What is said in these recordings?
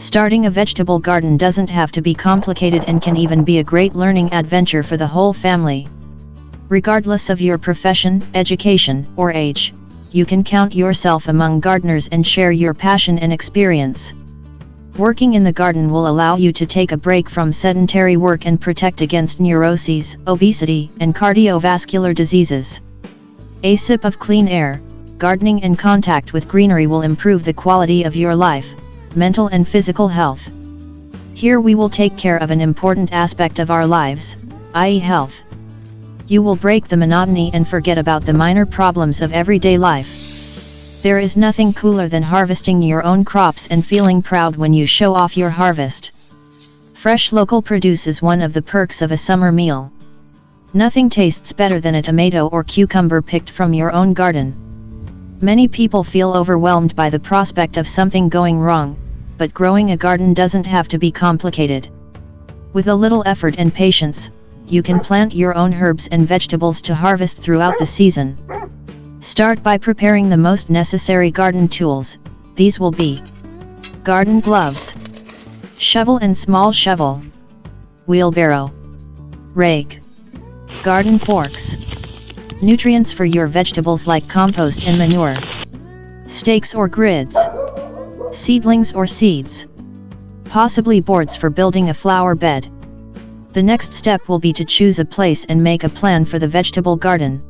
Starting a vegetable garden doesn't have to be complicated and can even be a great learning adventure for the whole family. Regardless of your profession, education, or age, you can count yourself among gardeners and share your passion and experience. Working in the garden will allow you to take a break from sedentary work and protect against neuroses, obesity, and cardiovascular diseases. A sip of clean air, gardening and contact with greenery will improve the quality of your life, mental and physical health. Here we will take care of an important aspect of our lives, i.e. health. You will break the monotony and forget about the minor problems of everyday life. There is nothing cooler than harvesting your own crops and feeling proud when you show off your harvest. Fresh local produce is one of the perks of a summer meal. Nothing tastes better than a tomato or cucumber picked from your own garden. Many people feel overwhelmed by the prospect of something going wrong, but growing a garden doesn't have to be complicated. With a little effort and patience, you can plant your own herbs and vegetables to harvest throughout the season. Start by preparing the most necessary garden tools. These will be garden gloves, shovel and small shovel, wheelbarrow, rake, garden forks, nutrients for your vegetables like compost and manure, stakes or grids, seedlings or seeds, possibly boards for building a flower bed. The next step will be to choose a place and make a plan for the vegetable garden.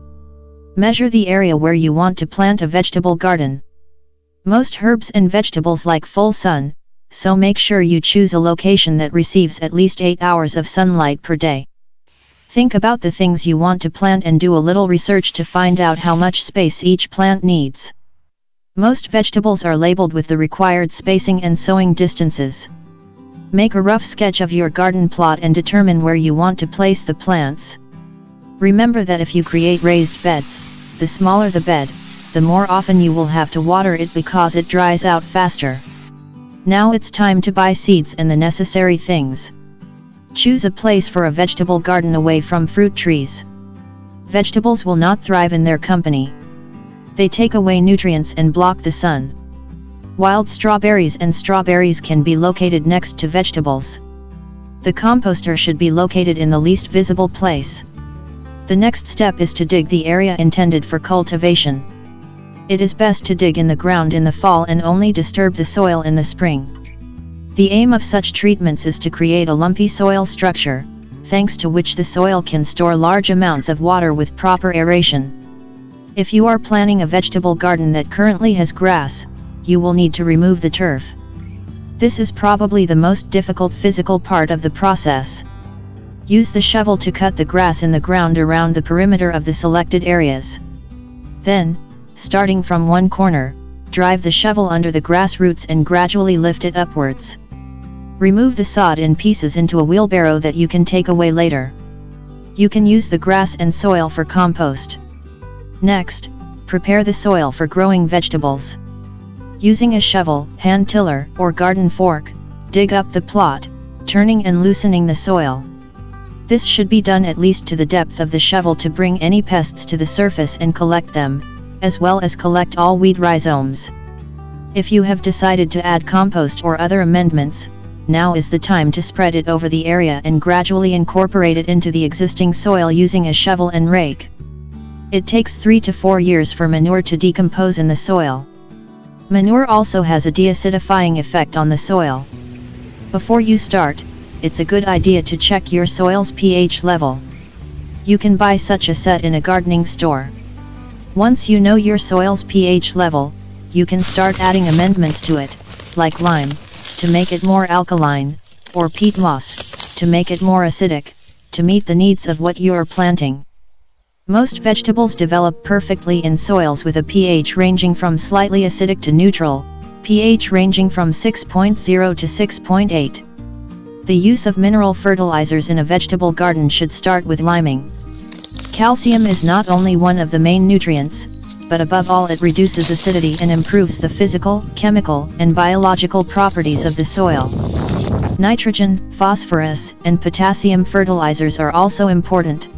Measure the area where you want to plant a vegetable garden. Most herbs and vegetables like full sun, so make sure you choose a location that receives at least 8 hours of sunlight per day. Think about the things you want to plant and do a little research to find out how much space each plant needs. Most vegetables are labeled with the required spacing and sowing distances. Make a rough sketch of your garden plot and determine where you want to place the plants. Remember that if you create raised beds, the smaller the bed, the more often you will have to water it because it dries out faster. Now it's time to buy seeds and the necessary things. Choose a place for a vegetable garden away from fruit trees. Vegetables will not thrive in their company. They take away nutrients and block the sun. Wild strawberries and strawberries can be located next to vegetables. The composter should be located in the least visible place. The next step is to dig the area intended for cultivation. It is best to dig in the ground in the fall and only disturb the soil in the spring. The aim of such treatments is to create a lumpy soil structure, thanks to which the soil can store large amounts of water with proper aeration. If you are planting a vegetable garden that currently has grass, you will need to remove the turf. This is probably the most difficult physical part of the process. Use the shovel to cut the grass in the ground around the perimeter of the selected areas. Then, starting from one corner, drive the shovel under the grass roots and gradually lift it upwards. Remove the sod in pieces into a wheelbarrow that you can take away later. You can use the grass and soil for compost. Next, prepare the soil for growing vegetables. Using a shovel, hand tiller, or garden fork, dig up the plot, turning and loosening the soil. This should be done at least to the depth of the shovel to bring any pests to the surface and collect them, as well as collect all weed rhizomes. If you have decided to add compost or other amendments, now is the time to spread it over the area and gradually incorporate it into the existing soil using a shovel and rake. It takes 3 to 4 years for manure to decompose in the soil. Manure also has a deacidifying effect on the soil. Before you start, it's a good idea to check your soil's pH level. You can buy such a set in a gardening store. Once you know your soil's pH level, you can start adding amendments to it, like lime, to make it more alkaline, or peat moss, to make it more acidic, to meet the needs of what you are planting. Most vegetables develop perfectly in soils with a pH ranging from slightly acidic to neutral, pH ranging from 6.0 to 6.8. The use of mineral fertilizers in a vegetable garden should start with liming. Calcium is not only one of the main nutrients, but above all it reduces acidity and improves the physical, chemical, and biological properties of the soil. Nitrogen, phosphorus, and potassium fertilizers are also important.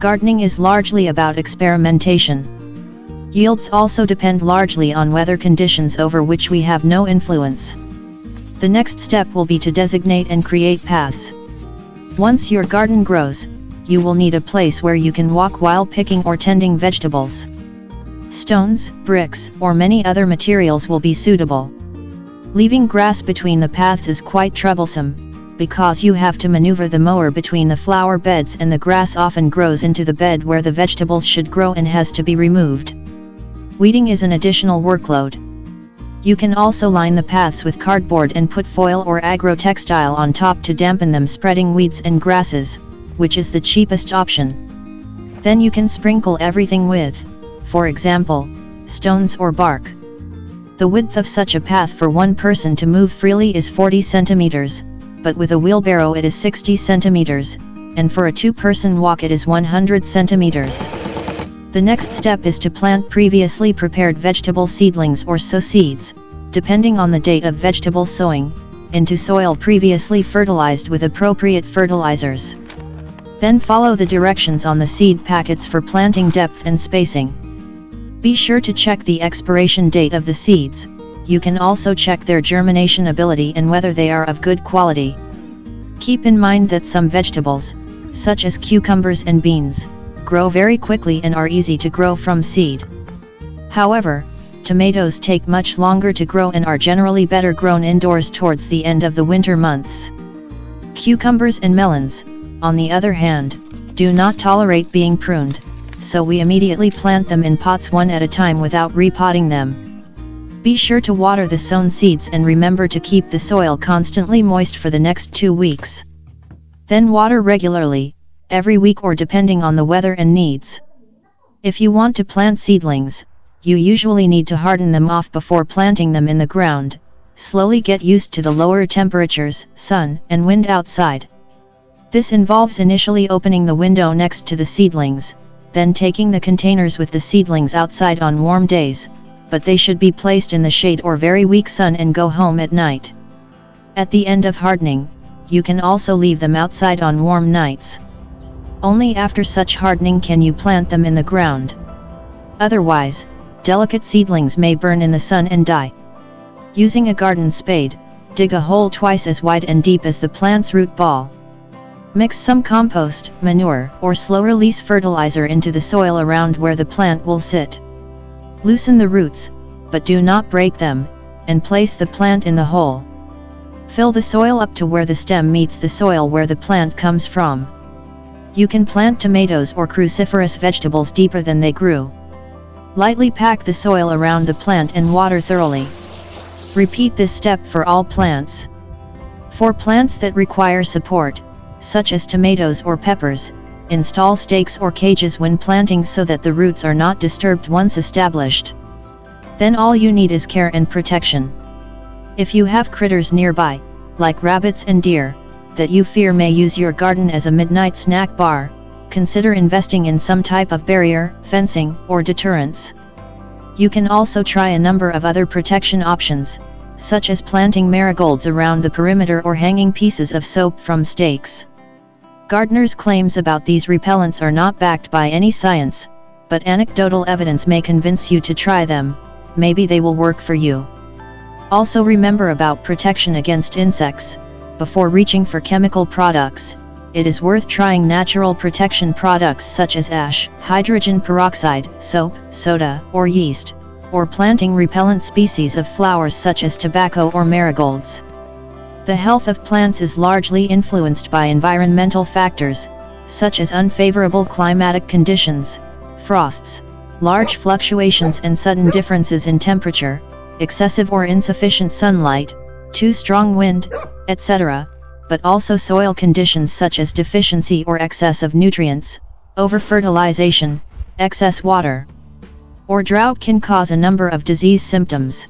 Gardening is largely about experimentation. Yields also depend largely on weather conditions over which we have no influence. The next step will be to designate and create paths. Once your garden grows, you will need a place where you can walk while picking or tending vegetables. Stones, bricks, or many other materials will be suitable. Leaving grass between the paths is quite troublesome, because you have to maneuver the mower between the flower beds, and the grass often grows into the bed where the vegetables should grow and has to be removed. Weeding is an additional workload. You can also line the paths with cardboard and put foil or agro-textile on top to dampen them, spreading weeds and grasses, which is the cheapest option. Then you can sprinkle everything with, for example, stones or bark. The width of such a path for one person to move freely is 40 centimeters, but with a wheelbarrow it is 60 centimeters, and for a two-person walk it is 100 centimeters. The next step is to plant previously prepared vegetable seedlings or sow seeds, depending on the date of vegetable sowing, into soil previously fertilized with appropriate fertilizers. Then follow the directions on the seed packets for planting depth and spacing. Be sure to check the expiration date of the seeds. You can also check their germination ability and whether they are of good quality. Keep in mind that some vegetables, such as cucumbers and beans, grow very quickly and are easy to grow from seed. However, tomatoes take much longer to grow and are generally better grown indoors towards the end of the winter months. Cucumbers and melons, on the other hand, do not tolerate being pruned, so we immediately plant them in pots one at a time without repotting them. Be sure to water the sown seeds and remember to keep the soil constantly moist for the next 2 weeks. Then water regularly, every week or depending on the weather and needs. If you want to plant seedlings, you usually need to harden them off before planting them in the ground. Slowly get used to the lower temperatures, sun, and wind outside. This involves initially opening the window next to the seedlings, then taking the containers with the seedlings outside on warm days, but they should be placed in the shade or very weak sun and go home at night. At the end of hardening, you can also leave them outside on warm nights. Only after such hardening can you plant them in the ground. Otherwise, delicate seedlings may burn in the sun and die. Using a garden spade, dig a hole twice as wide and deep as the plant's root ball. Mix some compost, manure, or slow-release fertilizer into the soil around where the plant will sit. Loosen the roots, but do not break them, and place the plant in the hole. Fill the soil up to where the stem meets the soil where the plant comes from. You can plant tomatoes or cruciferous vegetables deeper than they grew. Lightly pack the soil around the plant and water thoroughly. Repeat this step for all plants. For plants that require support, such as tomatoes or peppers, install stakes or cages when planting so that the roots are not disturbed once established. Then all you need is care and protection. If you have critters nearby, like rabbits and deer, that you fear may use your garden as a midnight snack bar, consider investing in some type of barrier, fencing, or deterrence. You can also try a number of other protection options, such as planting marigolds around the perimeter or hanging pieces of soap from stakes. Gardeners' claims about these repellents are not backed by any science, but anecdotal evidence may convince you to try them. Maybe they will work for you. Also remember about protection against insects. Before reaching for chemical products, it is worth trying natural protection products such as ash, hydrogen peroxide, soap, soda, or yeast, or planting repellent species of flowers such as tobacco or marigolds. The health of plants is largely influenced by environmental factors, such as unfavorable climatic conditions, frosts, large fluctuations and sudden differences in temperature, excessive or insufficient sunlight, too strong wind, etc., but also soil conditions such as deficiency or excess of nutrients, over-fertilization, excess water, or drought can cause a number of disease symptoms.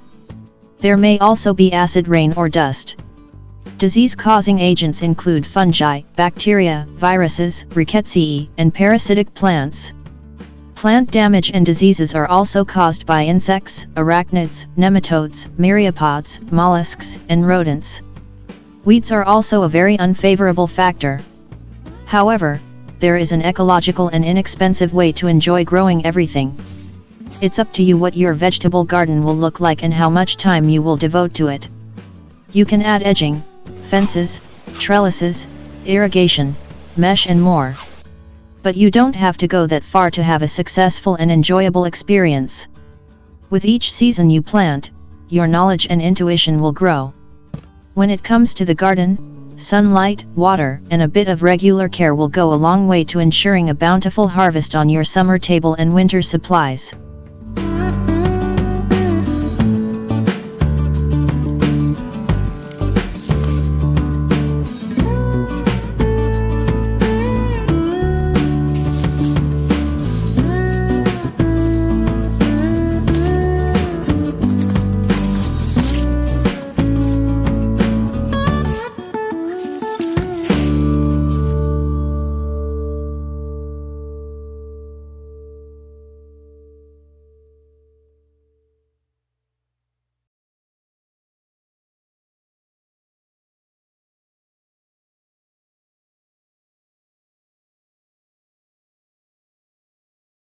There may also be acid rain or dust. Disease-causing agents include fungi, bacteria, viruses, rickettsia, and parasitic plants. Plant damage and diseases are also caused by insects, arachnids, nematodes, myriapods, mollusks, and rodents. Weeds are also a very unfavorable factor. However, there is an ecological and inexpensive way to enjoy growing everything. It's up to you what your vegetable garden will look like and how much time you will devote to it. You can add edging, fences, trellises, irrigation, mesh and more. But you don't have to go that far to have a successful and enjoyable experience. With each season you plant, your knowledge and intuition will grow. When it comes to the garden, sunlight, water, and a bit of regular care will go a long way to ensuring a bountiful harvest on your summer table and winter supplies.